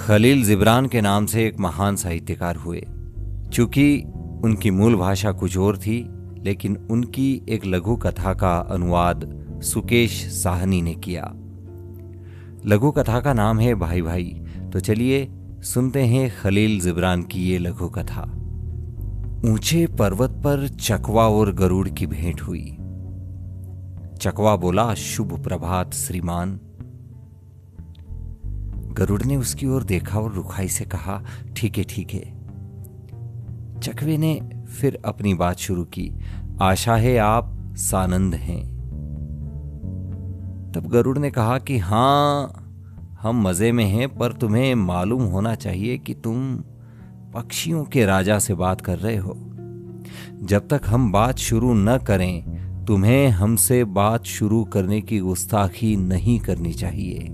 खलील जिब्रान के नाम से एक महान साहित्यकार हुए। चूंकि उनकी मूल भाषा कुछ और थी, लेकिन उनकी एक लघु कथा का अनुवाद सुकेश साहनी ने किया। लघु कथा का नाम है भाई भाई। तो चलिए सुनते हैं खलील जिब्रान की ये लघु कथा। ऊंचे पर्वत पर चकवा और गरुड़ की भेंट हुई। चकवा बोला, शुभ प्रभात श्रीमान। गरुड़ ने उसकी ओर देखा और रुखाई से कहा, ठीक है ठीक है। चकवे ने फिर अपनी बात शुरू की, आशा है आप सानंद हैं। तब गरुड़ ने कहा कि हां, हम मजे में हैं, पर तुम्हें मालूम होना चाहिए कि तुम पक्षियों के राजा से बात कर रहे हो। जब तक हम बात शुरू न करें, तुम्हें हमसे बात शुरू करने की गुस्ताखी नहीं करनी चाहिए।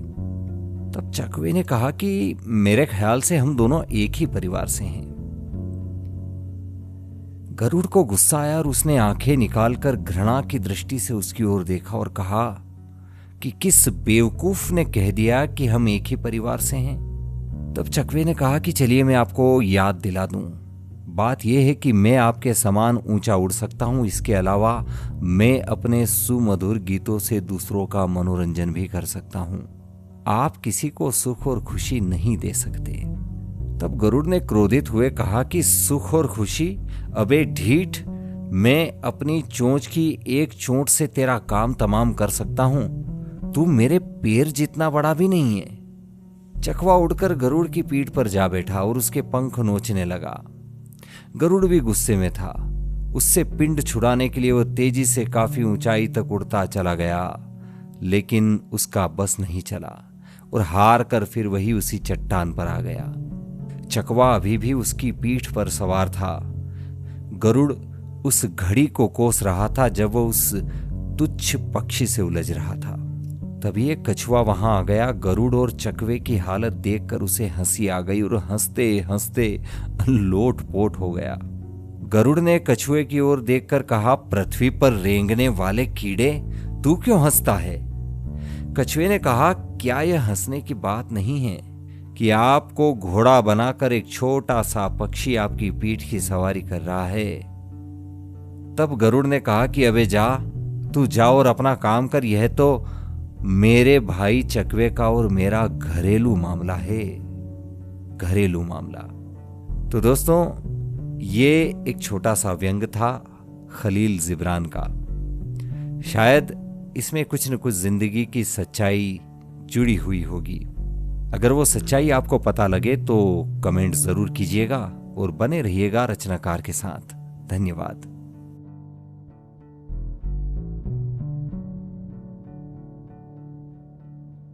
तब चकवे ने कहा कि मेरे ख्याल से हम दोनों एक ही परिवार से हैं। गरुड़ को गुस्सा आया और उसने आंखें निकालकर घृणा की दृष्टि से उसकी ओर देखा और कहा कि किस बेवकूफ ने कह दिया कि हम एक ही परिवार से हैं। तब चकवे ने कहा कि चलिए मैं आपको याद दिला दूं। बात यह है कि मैं आपके समान ऊंचा उड़ सकता हूं। इसके अलावा मैं अपने सुमधुर गीतों से दूसरों का मनोरंजन भी कर सकता हूं। आप किसी को सुख और खुशी नहीं दे सकते। तब गरुड़ ने क्रोधित हुए कहा कि सुख और खुशी? अबे ढीठ, मैं अपनी चोंच की एक चोंच से तेरा काम तमाम कर सकता हूं। तू मेरे पैर जितना बड़ा भी नहीं है। चकवा उड़कर गरुड़ की पीठ पर जा बैठा और उसके पंख नोचने लगा। गरुड़ भी गुस्से में था। उससे पिंड छुड़ाने के लिए वह तेजी से काफी ऊंचाई तक उड़ता चला गया, लेकिन उसका बस नहीं चला और हार कर फिर वही उसी चट्टान पर आ गया। चकवा अभी भी उसकी पीठ पर सवार था। गरुड़ उस घड़ी को कोस रहा था जब वह उस तुच्छ पक्षी से उलझ रहा था। तभी एक कछुआ वहां आ गया। गरुड़ और चकवे की हालत देखकर उसे हंसी आ गई और हंसते हंसते लोटपोट हो गया। गरुड़ ने कछुए की ओर देखकर कहा, पृथ्वी पर रेंगने वाले कीड़े, तू क्यों हंसता है? कछुए ने कहा, क्या यह हंसने की बात नहीं है कि आपको घोड़ा बनाकर एक छोटा सा पक्षी आपकी पीठ की सवारी कर रहा है? तब गरुड़ ने कहा कि अबे जा, तू जा और अपना काम कर। यह तो मेरे भाई चकवे का और मेरा घरेलू मामला है, घरेलू मामला। तो दोस्तों, ये एक छोटा सा व्यंग था खलील जिब्रान का। शायद इसमें कुछ न कुछ जिंदगी की सच्चाई जुड़ी हुई होगी। अगर वो सच्चाई आपको पता लगे तो कमेंट जरूर कीजिएगा और बने रहिएगा रचनाकार के साथ। धन्यवाद।